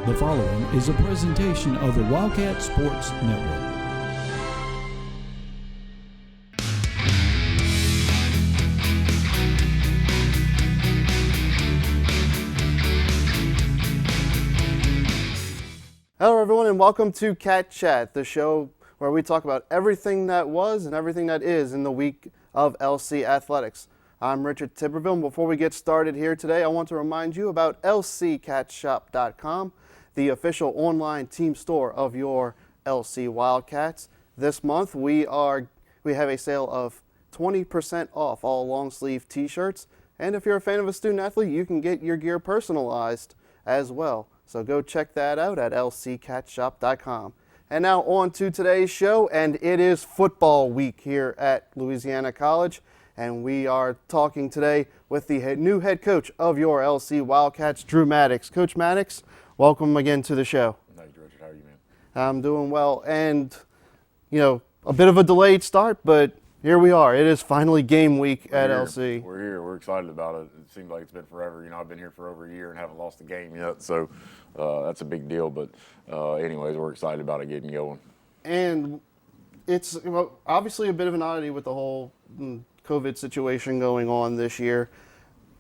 The following is a presentation of the Wildcat Sports Network. Hello everyone and welcome to Cat Chat, the show where we talk about everything that was and everything that is in the week of LC Athletics. I'm Richard Tipperville, and before we get started here today, I want to remind you about lccatshop.com, the official online team store of your LC Wildcats. This month we have a sale of 20% off all long sleeve t-shirts, and if you're a fan of a student athlete, you can get your gear personalized as well. So go check that out at lccatshop.com. And now on to today's show, and it is football week here at Louisiana College, and we are talking today with the new head coach of your LC Wildcats, Drew Maddox. Coach Maddox, welcome again to the show. Thank you, Richard. How are you, man? I'm doing well, and a bit of a delayed start, but here we are. It is finally game week at LC. We're here. We're excited about it. It seems like it's been forever. I've been here for over a year and haven't lost a game yet, so that's a big deal. But anyways, we're excited about it getting going. And it's obviously a bit of an oddity with the whole COVID situation going on this year.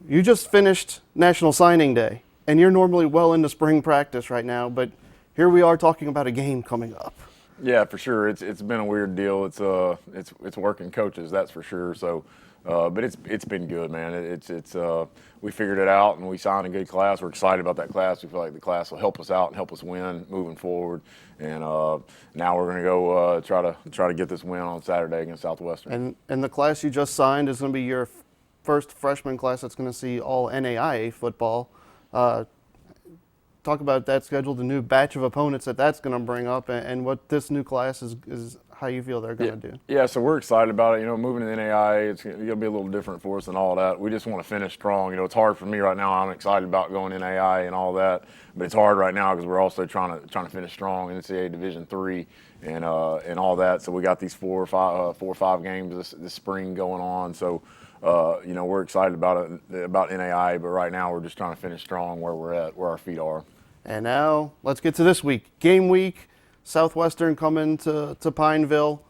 You just finished National Signing Day, and you're normally well into spring practice right now, but here we are talking about a game coming up. Yeah, for sure. It's been a weird deal. It's working coaches, that's for sure. So, but it's been good, man. We figured it out and we signed a good class. We're excited about that class. We feel like the class will help us out and help us win moving forward. And now we're going to go try to get this win on Saturday against Southwestern. And the class you just signed is going to be your first freshman class that's going to see all NAIA football. Talk about that schedule, the new batch of opponents that's going to bring up, and what this new class is how you feel they're going to do. Yeah, so we're excited about it. moving to the NAIA, it's going to be a little different for us and all that. We just want to finish strong. It's hard for me right now. I'm excited about going to NAIA and all that, but it's hard right now because we're also trying to finish strong in NCAA Division III and all that. So we got these four or five games this spring going on. So we're excited about NAIA, but right now we're just trying to finish strong where we're at, where our feet are. And now let's get to this week. Game week, Southwestern coming to Pineville.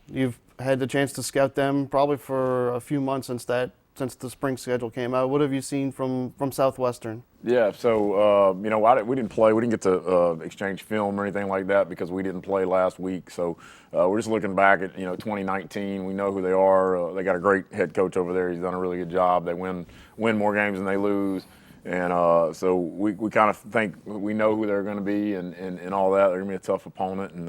You've had the chance to scout them probably for a few months since the spring schedule came out. What have you seen from Southwestern? Yeah, so we didn't play. We didn't get to exchange film or anything like that because we didn't play last week. So we're just looking back at 2019. We know who they are. They got a great head coach over there. He's done a really good job. They win more games than they lose. And so we kind of think we know who they're going to be and all that. They're going to be a tough opponent, and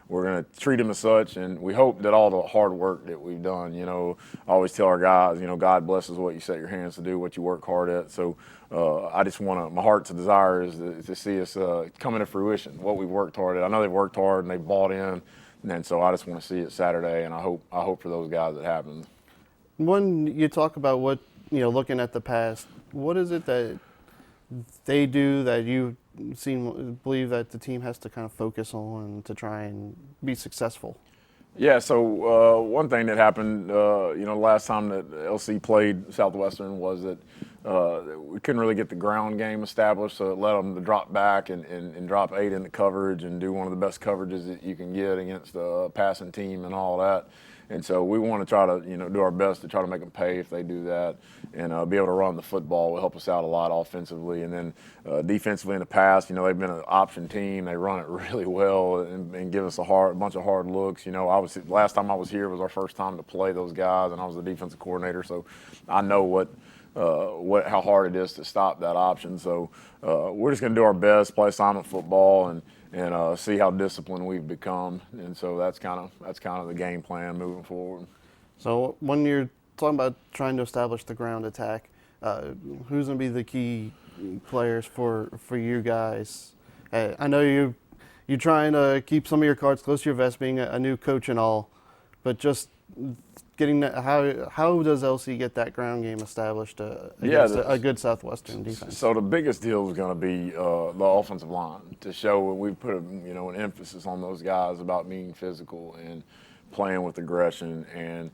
we're going to treat them as such. And we hope that all the hard work that we've done, I always tell our guys, God blesses what you set your hands to do, what you work hard at. So I just want to, my heart's desire is to see us come into fruition, what we've worked hard at. I know they've worked hard and they've bought in, and so I just want to see it Saturday, and I hope for those guys it happens. When you talk about what, looking at the past, what is it that they do that you believe that the team has to kind of focus on to try and be successful? Yeah, so one thing that happened, last time that LC played Southwestern was that we couldn't really get the ground game established, so it led them to drop back and drop 8 into coverage and do one of the best coverages that you can get against a passing team and all that. And so we want to try to, do our best to try to make them pay if they do that, and be able to run the football will help us out a lot offensively. And then defensively in the past, they've been an option team. They run it really well and give us a bunch of hard looks. Last time I was here was our first time to play those guys, and I was the defensive coordinator, so I know how hard it is to stop that option. So we're just going to do our best, play assignment football, and see how disciplined we've become, and so that's kind of the game plan moving forward. So when you're talking about trying to establish the ground attack, who's going to be the key players for you guys? I know you're trying to keep some of your cards close to your vest, being a new coach and all, but just getting that, how does LC get that ground game established against a good Southwestern defense? So the biggest deal is going to be the offensive line, to show we put an emphasis on those guys about being physical and playing with aggression and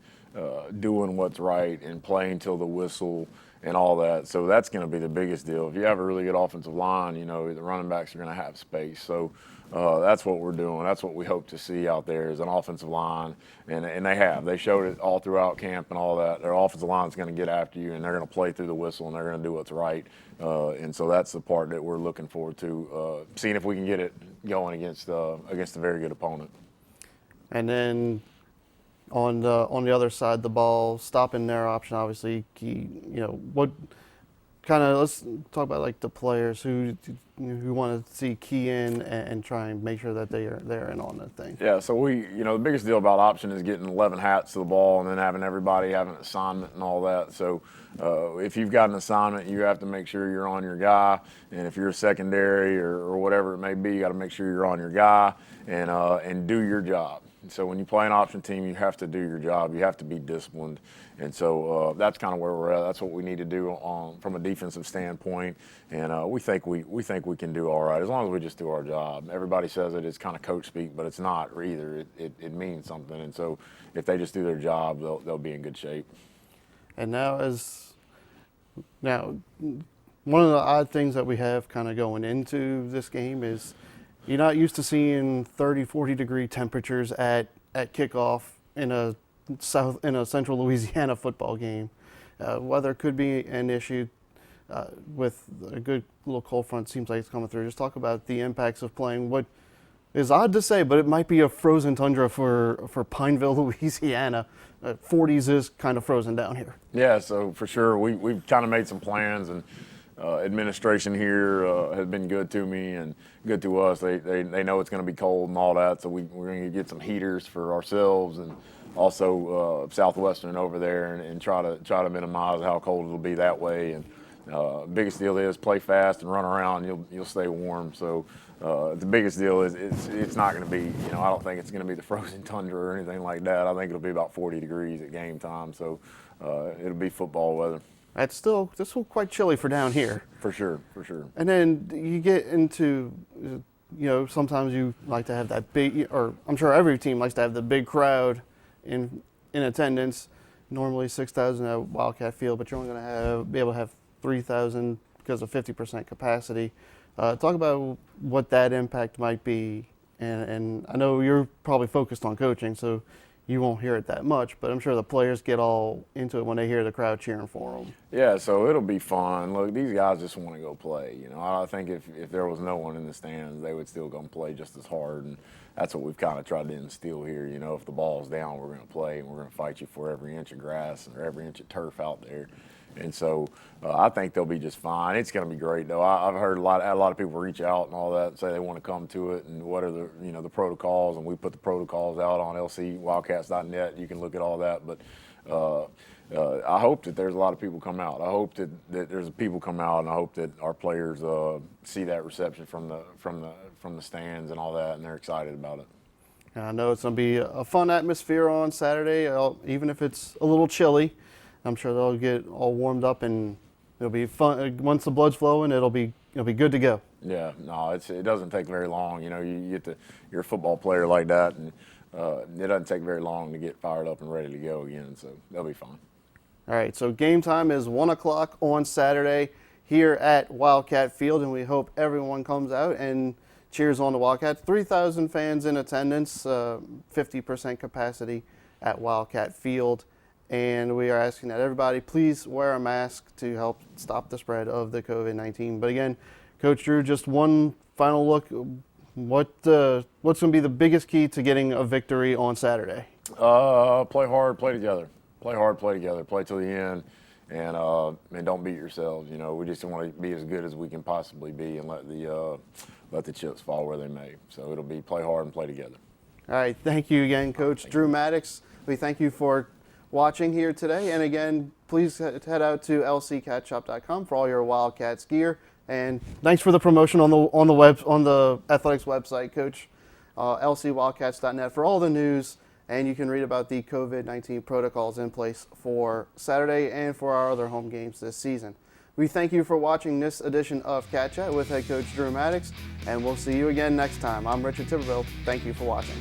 doing what's right and playing till the whistle and all that. So that's going to be the biggest deal. If you have a really good offensive line, the running backs are going to have space. So that's what we're doing. That's what we hope to see out there is an offensive line, and they have. They showed it all throughout camp and all that. Their offensive line is going to get after you, and they're going to play through the whistle, and they're going to do what's right. And so that's the part that we're looking forward to, seeing if we can get it going against a very good opponent. And then on the other side of the ball, stopping their option, obviously key. What kind of, let's talk about like the players who want to see key in and try and make sure that they're in on that thing. Yeah, so the biggest deal about option is getting 11 hats to the ball and then having everybody have an assignment and all that. So if you've got an assignment, you have to make sure you're on your guy. And if you're a secondary or whatever it may be, you got to make sure you're on your guy and do your job. So when you play an option team, you have to do your job. You have to be disciplined. And so that's kind of where we're at. That's what we need to do from a defensive standpoint. And we think we can do all right as long as we just do our job. Everybody says it's kind of coach speak, but it's not either. It means something. And so if they just do their job, they'll be in good shape. And now one of the odd things that we have kind of going into this game is you're not used to seeing 30, 40-degree temperatures at kickoff in a central Louisiana football game. Weather could be an issue with a good little cold front. Seems like it's coming through. Just talk about the impacts of playing what is odd to say, but it might be a frozen tundra for Pineville, Louisiana. 40s is kind of frozen down here. Yeah, so for sure we've kind of made some plans, and administration here has been good to me and good to us. They know it's going to be cold and all that, so we're going to get some heaters for ourselves and also Southwestern over there and try to minimize how cold it'll be that way. And biggest deal is play fast and run around. You'll stay warm. So the biggest deal is it's not going to be, I don't think it's going to be the frozen tundra or anything like that. I think it'll be about 40 degrees at game time. So it'll be football weather. That's still quite chilly for down here. For sure. And then you get into, sometimes you like to have that big, or I'm sure every team likes to have the big crowd in attendance. Normally 6,000 at Wildcat Field, but you're only going to be able to have 3,000 because of 50% capacity. Talk about what that impact might be. And I know you're probably focused on coaching, so you won't hear it that much, but I'm sure the players get all into it when they hear the crowd cheering for them. Yeah, so it'll be fun. Look, these guys just want to go play. I think if there was no one in the stands, they would still go and play just as hard, and that's what we've kind of tried to instill here. If the ball's down, we're going to play, and we're going to fight you for every inch of grass or every inch of turf out there. And so I think they'll be just fine. It's going to be great, though. I've heard a lot of people reach out and all that and say they want to come to it and what are the the protocols, and we put the protocols out on lcwildcats.net. You can look at all that, but I hope that there's a lot of people come out. I hope that there's people come out, and I hope that our players see that reception from the stands and all that, and they're excited about it. I know it's going to be a fun atmosphere on Saturday, even if it's a little chilly. I'm sure they'll get all warmed up, and it'll be fun. Once the blood's flowing, it'll be good to go. Yeah, no, it doesn't take very long. You're a football player like that, and it doesn't take very long to get fired up and ready to go again. So they'll be fine. All right, so game time is 1 o'clock on Saturday here at Wildcat Field, and we hope everyone comes out and cheers on the Wildcats. 3,000 fans in attendance, 50% capacity at Wildcat Field. And we are asking that everybody please wear a mask to help stop the spread of the COVID-19. But again, Coach Drew, just one final look. What's going to be the biggest key to getting a victory on Saturday? Play hard, play together. Play hard, play together. Play till the end, and don't beat yourselves. We just want to be as good as we can possibly be and let the chips fall where they may. So it'll be play hard and play together. All right, thank you again, Coach Drew Maddox. We thank you for watching here today, and again, please head out to lccatshop.com for all your Wildcats gear. And thanks for the promotion on the athletics website, Coach. lcwildcats.net for all the news, and you can read about the COVID-19 protocols in place for Saturday and for our other home games this season. We thank you for watching this edition of Cat Chat with head coach Drew Maddox, and we'll see you again next time. I'm Richard Tiberville. Thank you for watching.